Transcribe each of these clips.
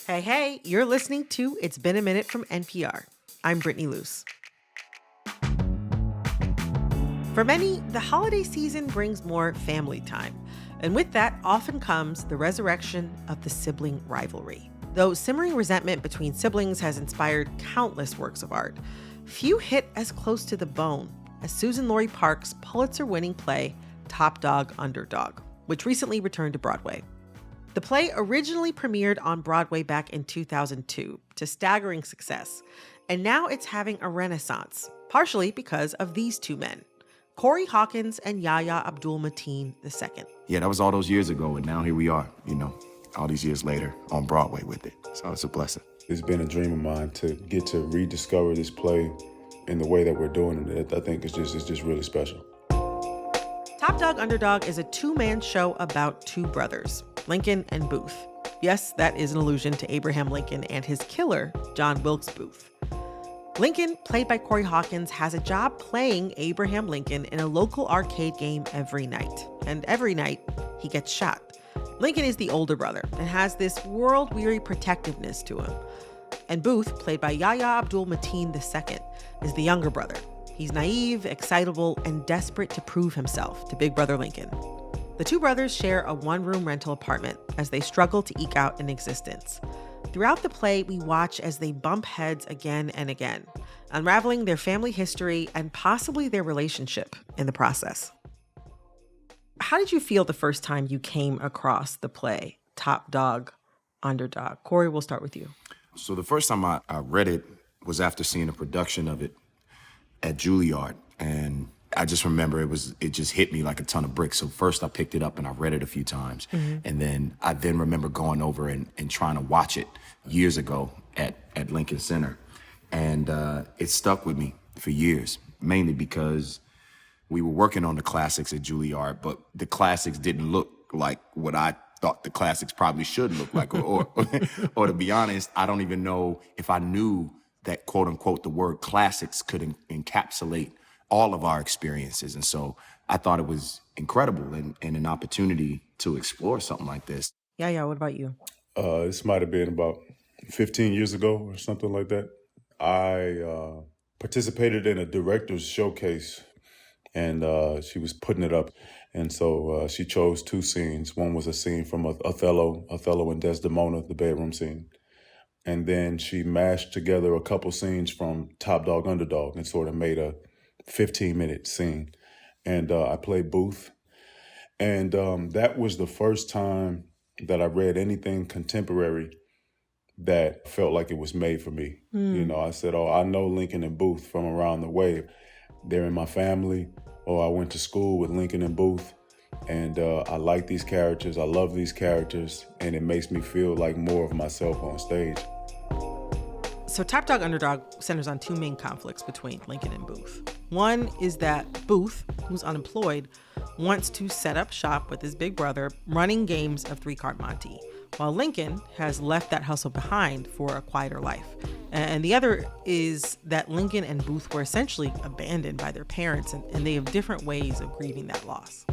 Hey, hey, you're listening to It's Been a Minute from NPR. I'm Brittany Luse. For many, the holiday season brings more family time. And with that often comes the resurrection of the sibling rivalry. Though simmering resentment between siblings has inspired countless works of art, few hit as close to the bone as Susan Laurie Park's Pulitzer-winning play Topdog, Underdog, which recently returned to Broadway. The play originally premiered on Broadway back in 2002 to staggering success, and now it's having a renaissance, partially because of these two men, Corey Hawkins and Yahya Abdul-Mateen II. Yeah, that was all those years ago, and now here we are, all these years later on Broadway with it. So it's a blessing. It's been a dream of mine to get to rediscover this play in the way that we're doing it. I think it's just really special. Topdog Underdog is a two-man show about two brothers, Lincoln and Booth. Yes, that is an allusion to Abraham Lincoln and his killer, John Wilkes Booth. Lincoln, played by Corey Hawkins, has a job playing Abraham Lincoln in a local arcade game every night. And every night, he gets shot. Lincoln is the older brother and has this world-weary protectiveness to him. And Booth, played by Yahya Abdul-Mateen II, is the younger brother. He's naive, excitable, and desperate to prove himself to Big Brother Lincoln. The two brothers share a one-room rental apartment as they struggle to eke out an existence. Throughout the play, we watch as they bump heads again and again, unraveling their family history and possibly their relationship in the process. How did you feel the first time you came across the play, Topdog, Underdog? Corey, we'll start with you. So the first time I read it was after seeing a production of it at Juilliard, and I just remember it just hit me like a ton of bricks. So first I picked it up and I read it a few times, and then I remember going over and trying to watch it years ago at Lincoln Center, and it stuck with me for years, mainly because we were working on the classics at Juilliard, but the classics didn't look like what I thought the classics probably should look like, or to be honest, I don't even know if I knew that, quote unquote, the word classics could encapsulate all of our experiences. And so I thought it was incredible and an opportunity to explore something like this. Yeah, what about you? This might have been about 15 years ago or something like that. I participated in a director's showcase, and she was putting it up. And so she chose two scenes. One was a scene from Othello and Desdemona, the bedroom scene. And then she mashed together a couple scenes from Topdog Underdog and sort of made a 15-minute scene. And I played Booth. And that was the first time that I read anything contemporary that felt like it was made for me. I said, I know Lincoln and Booth from around the way. They're in my family. I went to school with Lincoln and Booth. And I like these characters, I love these characters, and it makes me feel like more of myself on stage. So Topdog Underdog centers on two main conflicts between Lincoln and Booth. One is that Booth, who's unemployed, wants to set up shop with his big brother running games of three-card Monte, while Lincoln has left that hustle behind for a quieter life. And the other is that Lincoln and Booth were essentially abandoned by their parents, and they have different ways of grieving that loss.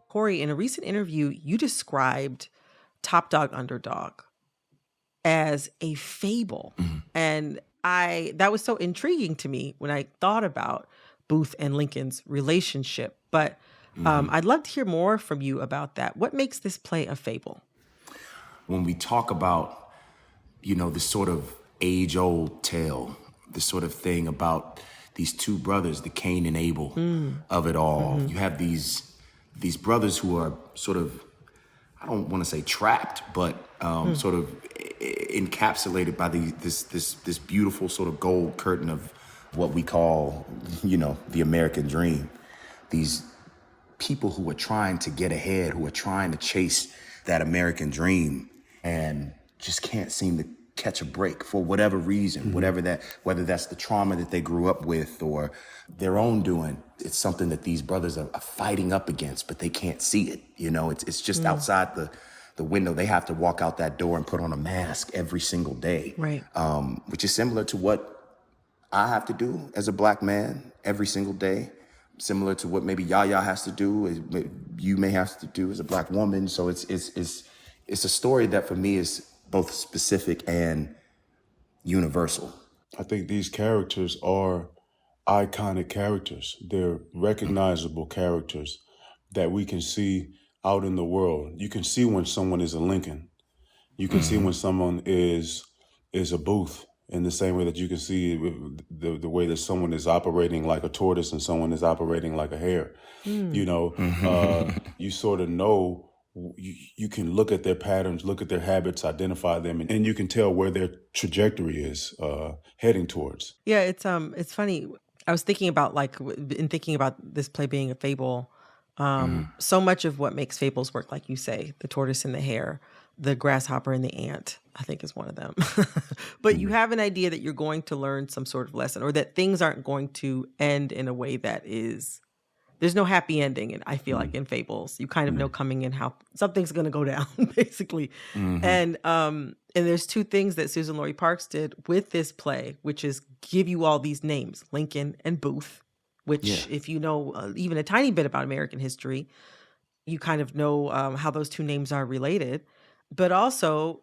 Corey, in a recent interview, you described Topdog Underdog as a fable. And that was so intriguing to me when I thought about Booth and Lincoln's relationship. But I'd love to hear more from you about that. What makes this play a fable? When we talk about, this sort of age-old tale, this sort of thing about these two brothers, the Cain and Abel of it all, you have these brothers who are sort of, I don't want to say trapped, but sort of encapsulated by this beautiful sort of gold curtain of what we call, the American dream. These people who are trying to get ahead, who are trying to chase that American dream and just can't seem to catch a break for whatever reason, whether that's the trauma that they grew up with or their own doing. It's something that these brothers are fighting up against, but they can't see it. It's just outside the window. They have to walk out that door and put on a mask every single day. Right. Which is similar to what I have to do as a Black man every single day. Similar to what maybe Yahya has to do, you may have to do as a Black woman. So it's It's a story that for me is both specific and universal. I think these characters are iconic characters. They're recognizable characters that we can see out in the world. You can see when someone is a Lincoln. You can see when someone is a Booth, in the same way that you can see the way that someone is operating like a tortoise and someone is operating like a hare. You know, you sort of know, you can look at their patterns, look at their habits, identify them, and you can tell where their trajectory is heading towards. Yeah, it's funny. I was thinking about in thinking about this play being a fable. So much of what makes fables work, like you say, the tortoise and the hare, the grasshopper and the ant, I think is one of them. But you have an idea that you're going to learn some sort of lesson, or that things aren't going to end in a way that is, there's no happy ending. And I feel like in fables, you kind of know coming in how something's going to go down, basically. And there's two things that Susan Laurie Parks did with this play, which is give you all these names, Lincoln and Booth, which if you know even a tiny bit about American history, you kind of know how those two names are related. But also,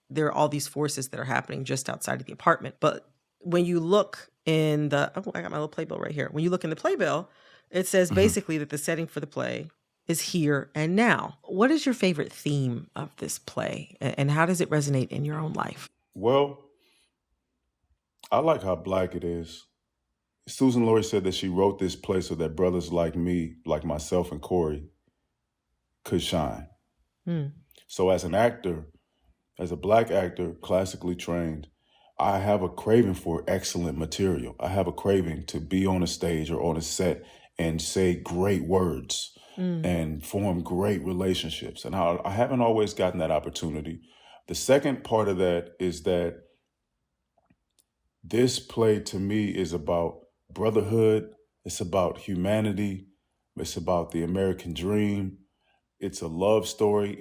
there are all these forces that are happening just outside of the apartment. But when you look in I got my little playbill right here. When you look in the playbill, it says basically that the setting for the play is here and now. What is your favorite theme of this play, and how does it resonate in your own life? Well, I like how Black it is. Susan Laurie said that she wrote this play so that brothers like me, like myself and Corey, could shine. So as an actor, as a Black actor, classically trained, I have a craving for excellent material. I have a craving to be on a stage or on a set and say great words and form great relationships. And I haven't always gotten that opportunity. The second part of that is that this play to me is about brotherhood. It's about humanity. It's about the American dream. It's a love story.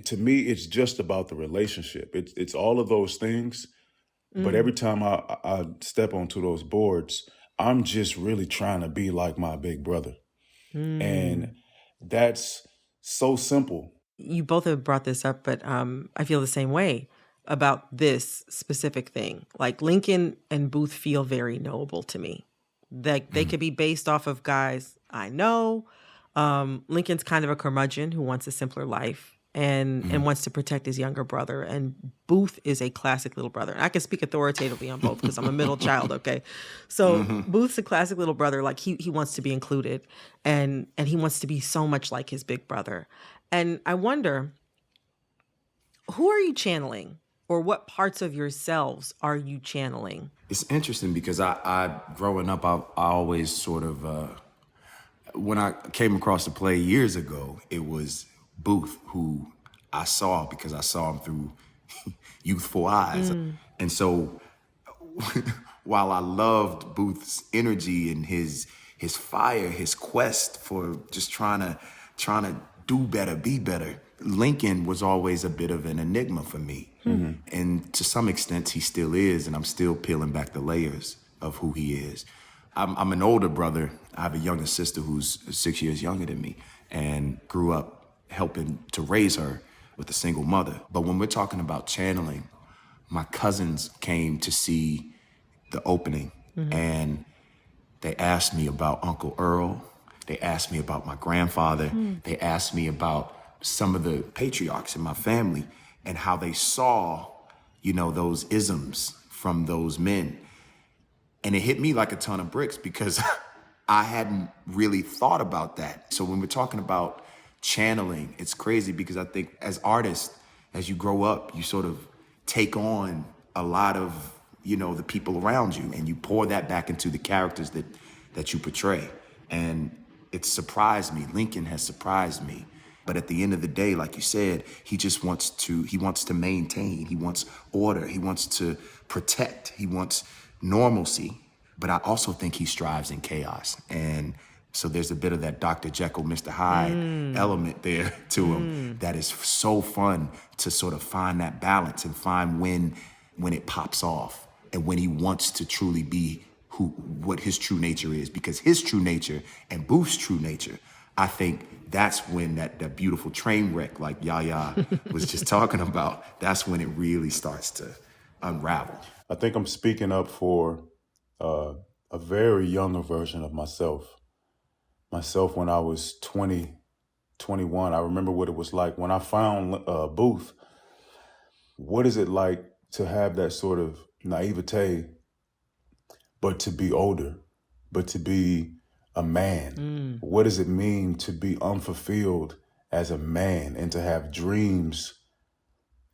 To me, it's just about the relationship. It's all of those things. But every time I step onto those boards, I'm just really trying to be like my big brother. And that's so simple. You both have brought this up, but I feel the same way about this specific thing. Like Lincoln and Booth feel very knowable to me. They could be based off of guys I know. Lincoln's kind of a curmudgeon who wants a simpler life and wants to protect his younger brother. And Booth is a classic little brother. And I can speak authoritatively on both because I'm a middle child, okay? So Booth's a classic little brother. Like he wants to be included and he wants to be so much like his big brother. And I wonder, who are you channeling? Or what parts of yourselves are you channeling? It's interesting because I growing up, I always sort of, when I came across the play years ago, it was Booth, who I saw because I saw him through youthful eyes. And so while I loved Booth's energy and his fire, his quest for just trying to do better, be better, Lincoln was always a bit of an enigma for me. And to some extent, he still is, and I'm still peeling back the layers of who he is. I'm an older brother. I have a younger sister who's 6 years younger than me and grew up helping to raise her with a single mother. But when we're talking about channeling, my cousins came to see the opening and they asked me about Uncle Earl. They asked me about my grandfather. They asked me about some of the patriarchs in my family and how they saw, those isms from those men. And it hit me like a ton of bricks because I hadn't really thought about that. So when we're talking about channeling, it's crazy because I think as artists, as you grow up, you sort of take on a lot of, the people around you and you pour that back into the characters that you portray. And it surprised me. Lincoln has surprised me. But at the end of the day, like you said, he wants to maintain, he wants order, he wants to protect, he wants normalcy. But I also think he strives in chaos. And so there's a bit of that Dr. Jekyll, Mr. Hyde element there to him that is so fun to sort of find that balance and find when it pops off and when he wants to truly be what his true nature is. Because his true nature and Booth's true nature I think that's when that beautiful train wreck, like Yahya was just talking about, that's when it really starts to unravel. I think I'm speaking up for a very younger version of myself. Myself when I was 20, 21. I remember what it was like when I found Booth. What is it like to have that sort of naivete, but to be older, but to be a man? What does it mean to be unfulfilled as a man and to have dreams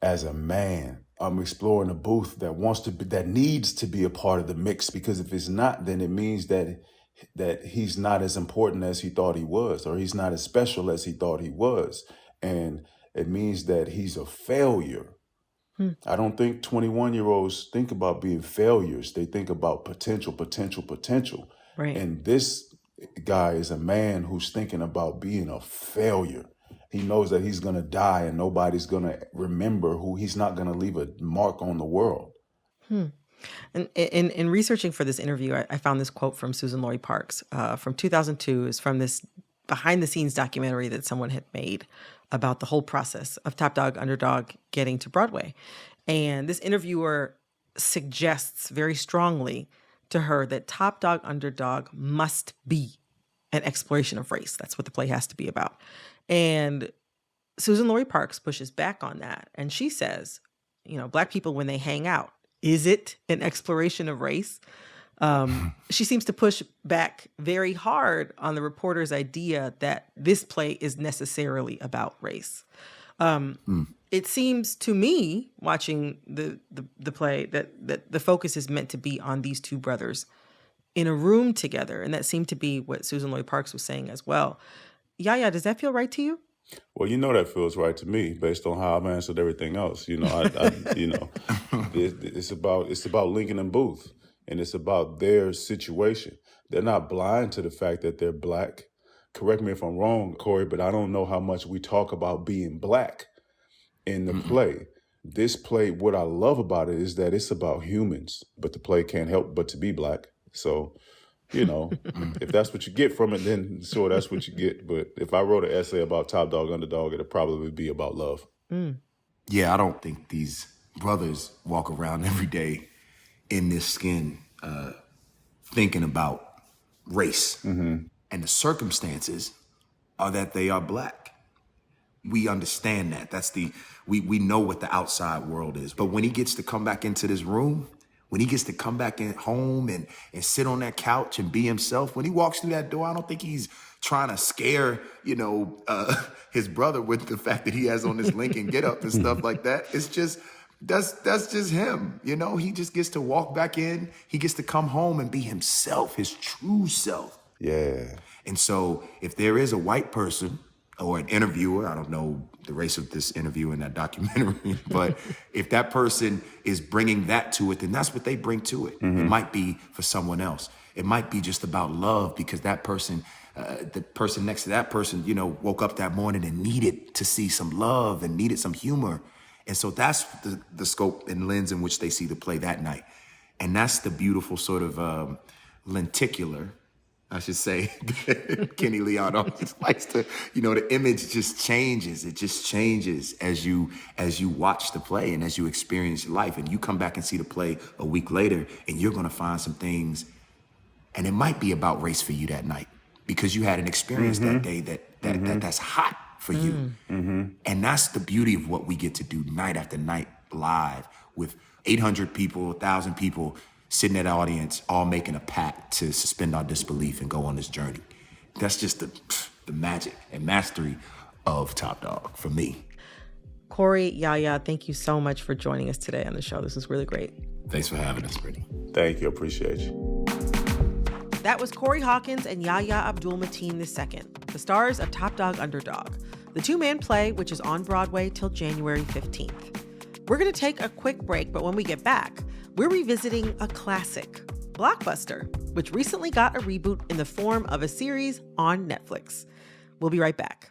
as a man? I'm exploring a Booth that wants to be, that needs to be a part of the mix, because if it's not, then it means that he's not as important as he thought he was, or he's not as special as he thought he was. And it means that he's a failure. I don't think 21-year-olds think about being failures. They think about potential. Right. And this guy is a man who's thinking about being a failure. He knows that he's going to die and nobody's going to remember he's not going to leave a mark on the world. And in researching for this interview, I found this quote from Susan Laurie Parks from 2002. Is from this behind-the-scenes documentary that someone had made about the whole process of Topdog, Underdog getting to Broadway. And this interviewer suggests very strongly to her that Topdog, Underdog must be an exploration of race. That's what the play has to be about. And Susan Laurie Parks pushes back on that. And she says, Black people, when they hang out, is it an exploration of race? She seems to push back very hard on the reporter's idea that this play is necessarily about race. It seems to me, watching the play, that the focus is meant to be on these two brothers in a room together. And that seemed to be what Susan Laurie Parks was saying as well. Yahya, does that feel right to you? Well, that feels right to me based on how I've answered everything else. It's about Lincoln and Booth, and it's about their situation. They're not blind to the fact that they're Black. Correct me if I'm wrong, Corey, but I don't know how much we talk about being Black in the play. This play, what I love about it is that it's about humans, but the play can't help but to be Black. So, if that's what you get from it, then sure, that's what you get. But if I wrote an essay about Topdog, Underdog, it'd probably be about love. Yeah, I don't think these brothers walk around every day in this skin thinking about race. And the circumstances are that they are Black. We understand that. We know what the outside world is. But when he gets to come back into this room, when he gets to come back in home and sit on that couch and be himself, when he walks through that door, I don't think he's trying to scare, his brother with the fact that he has on this Lincoln getup and stuff like that. It's just, that's just him. He just gets to walk back in. He gets to come home and be himself, his true self. Yeah. And so if there is a white person or an interviewer, I don't know the race of this interview in that documentary, but if that person is bringing that to it, then that's what they bring to it. It might be for someone else. It might be just about love because that person, the person next to that person, woke up that morning and needed to see some love and needed some humor. And so that's the scope and lens in which they see the play that night. And that's the beautiful sort of lenticular, I should say, Kenny Leon always likes to, the image just changes. It just changes as you watch the play and as you experience life. And you come back and see the play a week later and you're going to find some things. And it might be about race for you that night because you had an experience that day that's hot for you. And that's the beauty of what we get to do night after night live with 800 people, 1,000 people sitting at the audience, all making a pact to suspend our disbelief and go on this journey. That's just the magic and mastery of Topdog for me. Corey, Yahya, thank you so much for joining us today on the show. This was really great. Thanks for having us, Brittany. Thank you. Appreciate you. That was Corey Hawkins and Yahya Abdul-Mateen II, the stars of Topdog, Underdog, the two-man play, which is on Broadway till January 15th. We're going to take a quick break, but when we get back, we're revisiting a classic, Blockbuster, which recently got a reboot in the form of a series on Netflix. We'll be right back.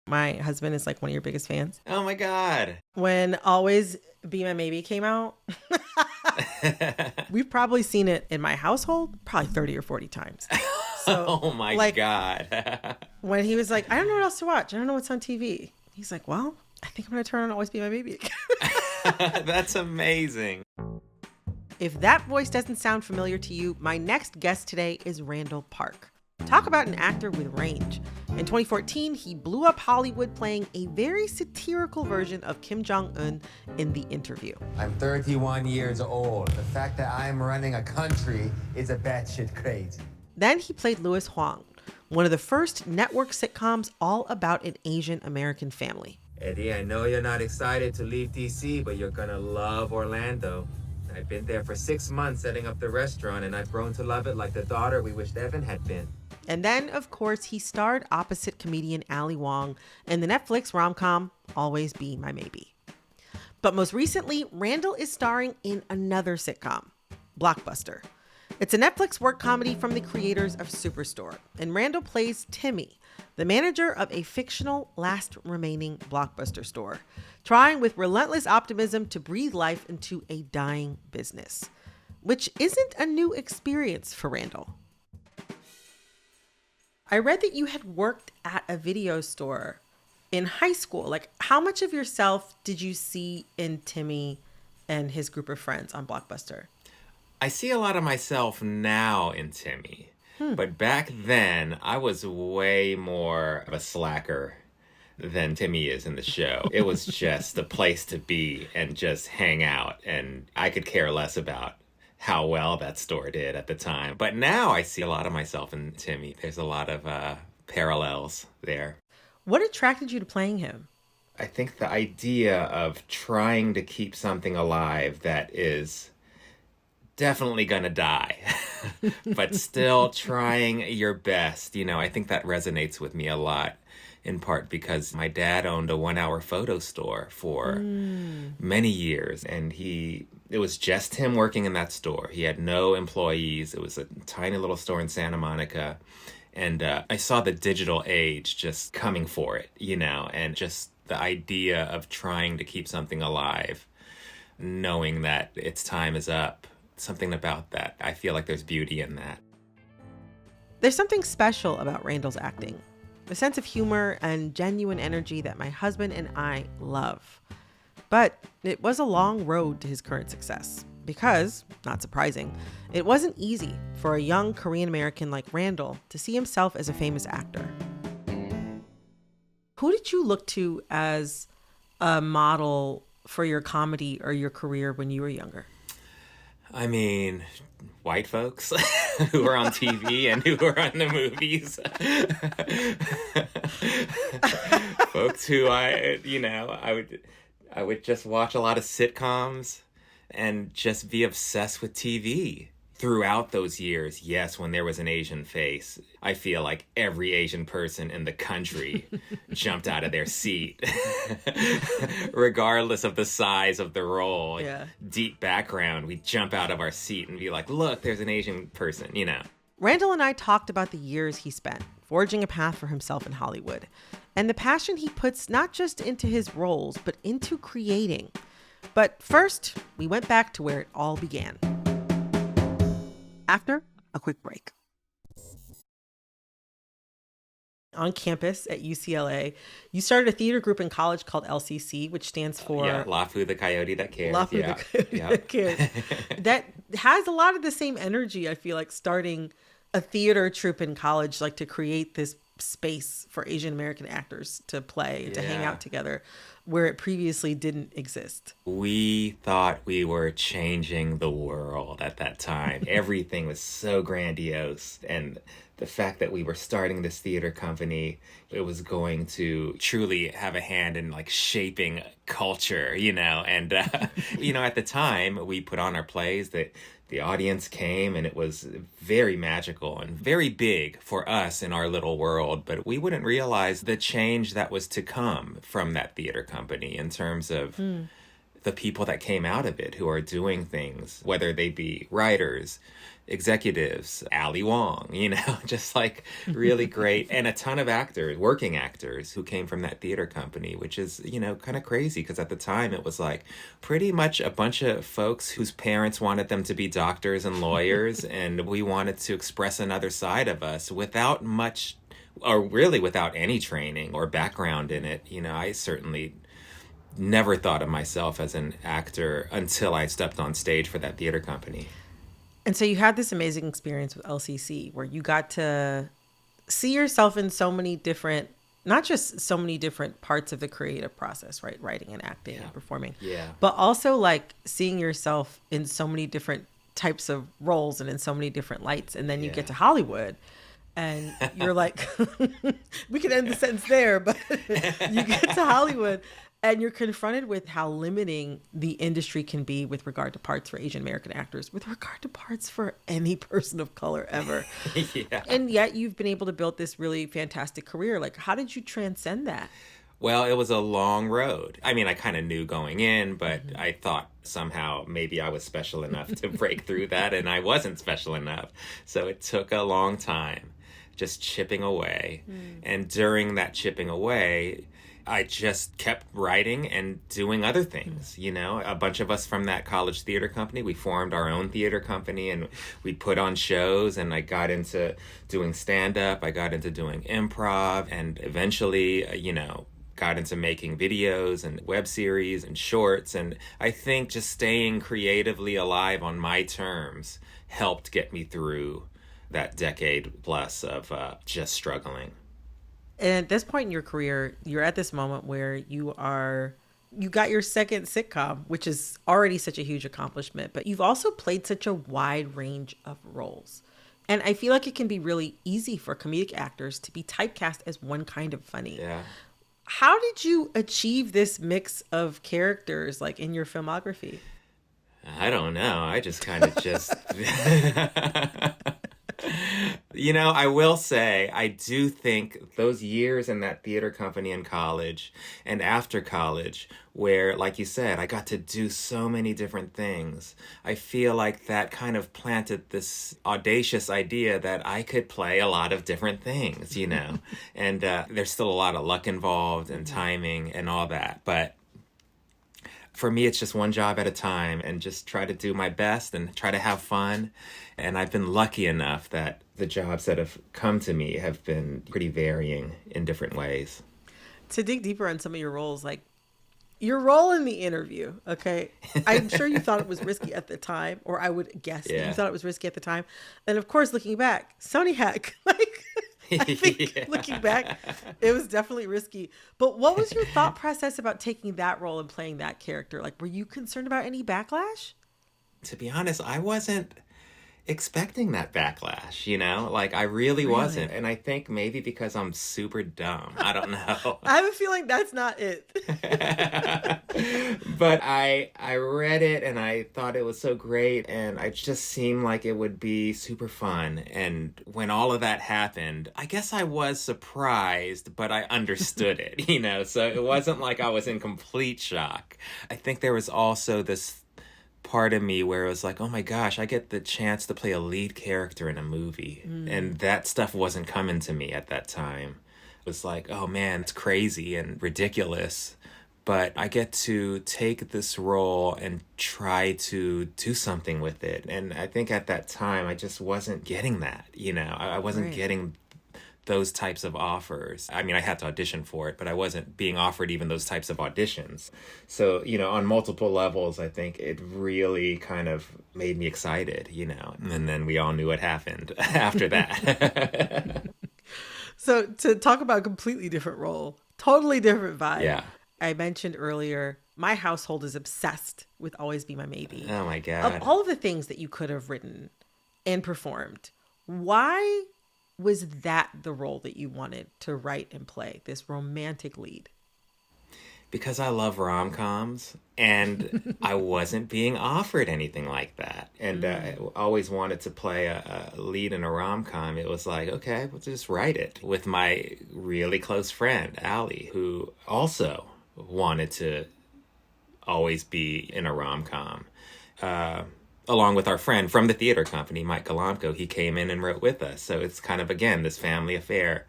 My husband is like one of your biggest fans. Oh my God. When Always Be My Maybe came out, we've probably seen it in my household probably 30 or 40 times. So, oh my God. When he was like, I don't know what else to watch. I don't know what's on TV. He's like, well, I think I'm going to turn on Always Be My Maybe again. That's amazing. If that voice doesn't sound familiar to you, my next guest today is Randall Park. Talk about an actor with range. In 2014, he blew up Hollywood playing a very satirical version of Kim Jong-un in The Interview. I'm 31 years old. The fact that I'm running a country is a batshit crazy. Then he played Louis Huang, one of the first network sitcoms all about an Asian American family. Eddie, I know you're not excited to leave DC, but you're gonna love Orlando. I've been there for 6 months setting up the restaurant, and I've grown to love it like the daughter we wished Evan had been. And then, of course, he starred opposite comedian Ali Wong in the Netflix rom-com Always Be My Maybe. But most recently, Randall is starring in another sitcom, Blockbuster. It's a Netflix work comedy from the creators of Superstore, and Randall plays Timmy, the manager of a fictional last remaining Blockbuster store, trying with relentless optimism to breathe life into a dying business, which isn't a new experience for Randall. I read that you had worked at a video store in high school. Like, how much of yourself did you see in Timmy and his group of friends on Blockbuster? I see a lot of myself now in Timmy. But back then, I was way more of a slacker than Timmy is in the show. It was just a place to be and just hang out. And I could care less about how well that store did at the time. But now I see a lot of myself in Timmy. There's a lot of parallels there. What attracted you to playing him? I think the idea of trying to keep something alive that is definitely gonna die, but still trying your best. You know, I think that resonates with me a lot, in part because my dad owned a 1-hour photo store for many years, and it was just him working in that store. He had no employees. It was a tiny little store in Santa Monica. And I saw the digital age just coming for it, you know, and just the idea of trying to keep something alive, knowing that its time is up. Something about that. I feel like there's beauty in that. There's something special about Randall's acting, a sense of humor and genuine energy that my husband and I love. But it was a long road to his current success because, not surprising, it wasn't easy for a young Korean American like Randall to see himself as a famous actor. Who did you look to as a model for your comedy or your career when you were younger? I mean, white folks who were on TV and who were on the movies. Folks who I would just watch a lot of sitcoms and just be obsessed with TV. Throughout those years, yes, when there was an Asian face, I feel like every Asian person in the country jumped out of their seat, regardless of the size of the role. Yeah. Deep background, we'd jump out of our seat and be like, look, there's an Asian person, you know. Randall and I talked about the years he spent forging a path for himself in Hollywood and the passion he puts not just into his roles, but into creating. But first, we went back to where it all began. After a quick break. On campus at UCLA, you started a theater group in college called LCC, which stands for... Lafu the Coyote That Cares. Lafu the Coyote That Cares. That has a lot of the same energy, I feel like, starting a theater troupe in college, like to create this space for Asian American actors to play, to hang out together, where it previously didn't exist. We thought we were changing the world at that time. Everything was so grandiose. And the fact that we were starting this theater company, it was going to truly have a hand in like shaping culture, you know. And, you know, at the time we put on our plays that the audience came, and it was very magical and very big for us in our little world. But we wouldn't realize the change that was to come from that theater company in terms of the people that came out of it who are doing things, whether they be writers, executives, Ali Wong, just like really great. And a ton of actors, working actors who came from that theater company, which is, kind of crazy because at the time it was like pretty much a bunch of folks whose parents wanted them to be doctors and lawyers. And we wanted to express another side of us without much, or really without any training or background in it. I certainly never thought of myself as an actor until I stepped on stage for that theater company. And so you had this amazing experience with LCC where you got to see yourself in so many different, not just so many different parts of the creative process, right? Writing and acting and performing. Yeah. But also like seeing yourself in so many different types of roles and in so many different lights. And then you get to Hollywood and you're like, we could end the sentence there, but you get to Hollywood and you're confronted with how limiting the industry can be with regard to parts for Asian American actors, with regard to parts for any person of color ever. Yeah. And yet you've been able to build this really fantastic career. Like, how did you transcend that? Well, it was a long road. I mean, I kind of knew going in, but I thought somehow maybe I was special enough to break through that, and I wasn't special enough. So it took a long time, just chipping away. And during that chipping away, I just kept writing and doing other things. A bunch of us from that college theater company, we formed our own theater company and we put on shows, and I got into doing stand-up. I got into doing improv, and eventually, got into making videos and web series and shorts. And I think just staying creatively alive on my terms helped get me through that decade plus of just struggling. And at this point in your career, you're at this moment where you got your second sitcom, which is already such a huge accomplishment, but you've also played such a wide range of roles. And I feel like it can be really easy for comedic actors to be typecast as one kind of funny. Yeah. How did you achieve this mix of characters like in your filmography? I don't know. I just kind of I will say, I do think those years in that theater company in college and after college, where, like you said, I got to do so many different things, I feel like that kind of planted this audacious idea that I could play a lot of different things, and there's still a lot of luck involved and timing and all that. But for me, it's just one job at a time and just try to do my best and try to have fun. And I've been lucky enough that the jobs that have come to me have been pretty varying in different ways. To dig deeper on some of your roles, like your role in The Interview, okay? I'm sure you thought it was risky at the time, or I would guess that you thought it was risky at the time. And of course, looking back, Sony hack, I think looking back, it was definitely risky. But what was your thought process about taking that role and playing that character? Like, were you concerned about any backlash? To be honest, I wasn't expecting that backlash, Like, I really wasn't. And I think maybe because I'm super dumb. I don't know. I have a feeling that's not it. But I read it and I thought it was so great, and it just seemed like it would be super fun. And when all of that happened, I guess I was surprised, but I understood it, So it wasn't like I was in complete shock. I think there was also this part of me where it was like, oh my gosh, I get the chance to play a lead character in a movie. And that stuff wasn't coming to me at that time. It was like, oh man, it's crazy and ridiculous, but I get to take this role and try to do something with it. And I think at that time, I just wasn't getting that, I wasn't getting those types of offers. I mean, I had to audition for it, but I wasn't being offered even those types of auditions. So, on multiple levels, I think it really kind of made me excited, and then we all knew what happened after that. So to talk about a completely different role, totally different vibe. Yeah. I mentioned earlier, my household is obsessed with Always Be My Maybe. Oh my God. Of all of the things that you could have written and performed, why was that the role that you wanted to write and play, this romantic lead? Because I love rom-coms, and I wasn't being offered anything like that. And I always wanted to play a lead in a rom-com. It was like, okay, we'll just write it. With my really close friend, Ali, who also wanted to always be in a rom-com. Along with our friend from the theater company, Mike Kalamko, he came in and wrote with us. So it's kind of, again, this family affair.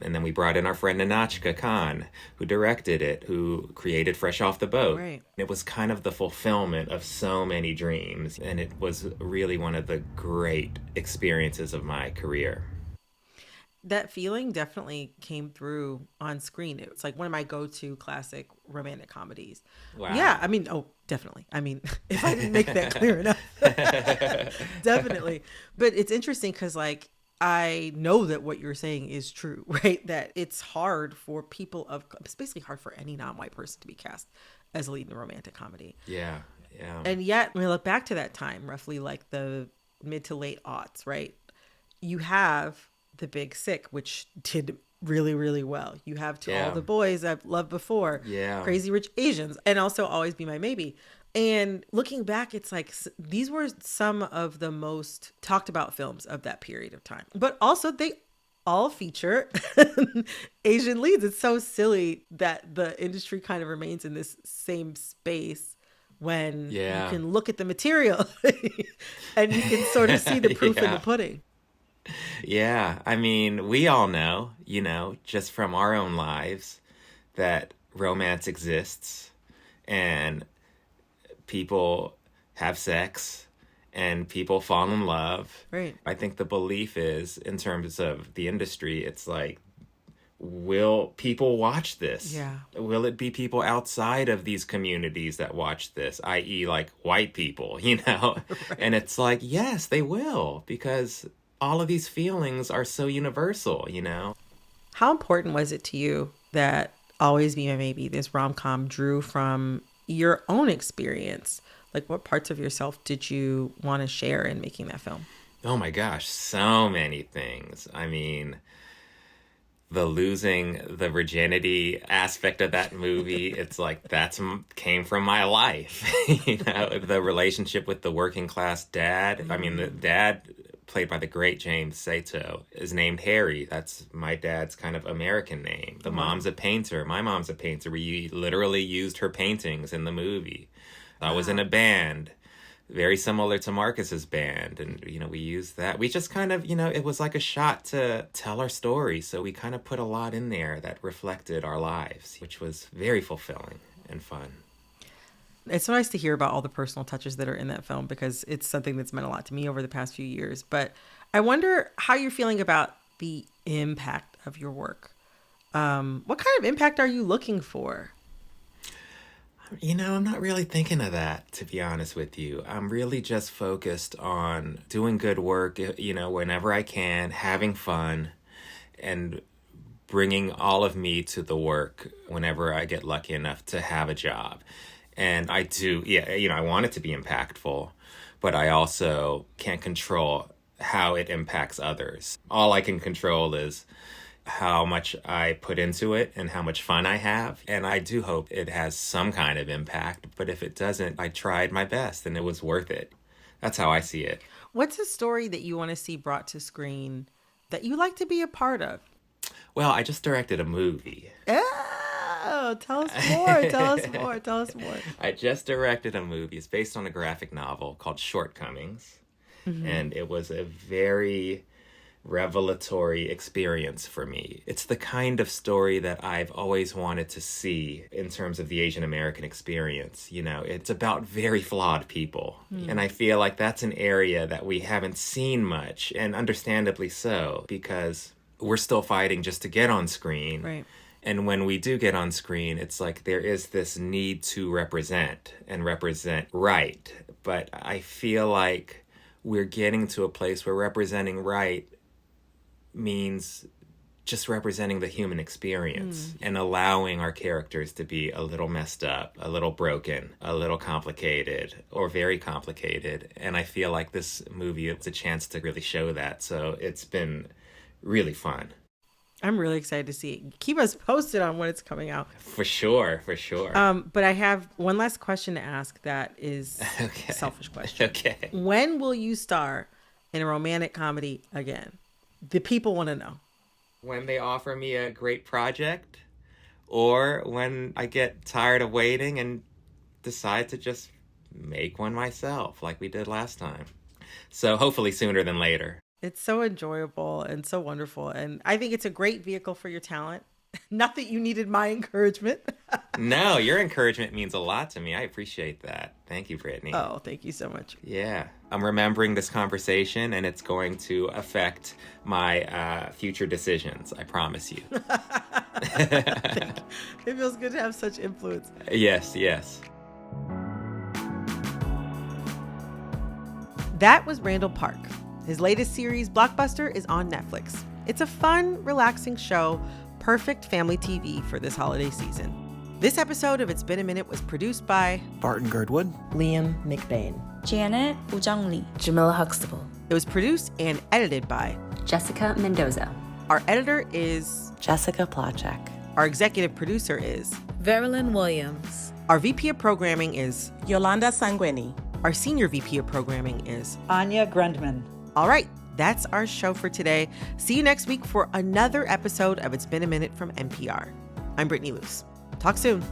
And then we brought in our friend Nanachka Khan, who directed it, who created Fresh Off the Boat. Right. It was kind of the fulfillment of so many dreams. And it was really one of the great experiences of my career. That feeling definitely came through on screen. It's like one of my go-to classic romantic comedies. Wow. Yeah, I mean, oh, definitely. I mean, if I didn't make that clear enough. Definitely. But it's interesting because, like, I know that what you're saying is true, right? That it's hard for people it's basically hard for any non-white person to be cast as a lead in a romantic comedy. Yeah. And yet, when I look back to that time, roughly like the mid to late aughts, right? You have The Big Sick, which did really, really well. You have To All the Boys I've Loved Before, Crazy Rich Asians, and also Always Be My Maybe. And looking back, it's like these were some of the most talked about films of that period of time. But also they all feature Asian leads. It's so silly that the industry kind of remains in this same space when you can look at the material and you can sort of see the proof in the pudding. Yeah, I mean, we all know, just from our own lives that romance exists and people have sex and people fall in love. Right. I think the belief is, in terms of the industry, it's like, will people watch this? Yeah. Will it be people outside of these communities that watch this, i.e. like white people, Right. And it's like, yes, they will, because all of these feelings are so universal, How important was it to you that Always Be My Maybe, this rom-com, drew from your own experience? Like, what parts of yourself did you want to share in making that film? Oh my gosh, so many things. I mean, the losing the virginity aspect of that movie, it's like came from my life. The relationship with the working class dad. Mm-hmm. I mean, the dad, played by the great James Sato, is named Harry. That's my dad's kind of American name. The mom's a painter. My mom's a painter. We literally used her paintings in the movie. I was in a band, very similar to Marcus's band. And, we used that. We just kind of, it was like a shot to tell our story. So we kind of put a lot in there that reflected our lives, which was very fulfilling and fun. It's so nice to hear about all the personal touches that are in that film, because it's something that's meant a lot to me over the past few years. But I wonder how you're feeling about the impact of your work. What kind of impact are you looking for? I'm not really thinking of that, to be honest with you. I'm really just focused on doing good work, whenever I can, having fun, and bringing all of me to the work whenever I get lucky enough to have a job. And I do, I want it to be impactful, but I also can't control how it impacts others. All I can control is how much I put into it and how much fun I have. And I do hope it has some kind of impact. But if it doesn't, I tried my best and it was worth it. That's how I see it. What's a story that you want to see brought to screen that you like to be a part of? Well, I just directed a movie. Oh, tell us more. Tell us more. I just directed a movie. It's based on a graphic novel called Shortcomings. Mm-hmm. And it was a very revelatory experience for me. It's the kind of story that I've always wanted to see in terms of the Asian American experience. It's about very flawed people. And I feel like that's an area that we haven't seen much, and understandably so, because we're still fighting just to get on screen. Right. And when we do get on screen, it's like there is this need to represent right. But I feel like we're getting to a place where representing right means just representing the human experience and allowing our characters to be a little messed up, a little broken, a little complicated, or very complicated. And I feel like this movie is a chance to really show that. So it's been really fun. I'm really excited to see it. Keep us posted on when it's coming out. For sure. But I have one last question to ask that is a selfish question. Okay. When will you star in a romantic comedy again? The people want to know. When they offer me a great project, or when I get tired of waiting and decide to just make one myself like we did last time. So hopefully sooner than later. It's so enjoyable and so wonderful. And I think it's a great vehicle for your talent. Not that you needed my encouragement. No, your encouragement means a lot to me. I appreciate that. Thank you, Brittany. Oh, thank you so much. Yeah. I'm remembering this conversation, and it's going to affect my future decisions. I promise you. It feels good to have such influence. Yes, yes. That was Randall Park. His latest series, Blockbuster, is on Netflix. It's a fun, relaxing show, perfect family TV for this holiday season. This episode of It's Been a Minute was produced by Barton Girdwood, Liam McBain, Janet Ujong-Lee, Jamila Huxtable. It was produced and edited by Jessica Mendoza. Our editor is Jessica Plachek. Our executive producer is Verilyn Williams, Our VP of programming is Yolanda Sanguini. Our senior VP of programming is Anya Grundman. All right, that's our show for today. See you next week for another episode of It's Been a Minute from NPR. I'm Brittany Luse. Talk soon.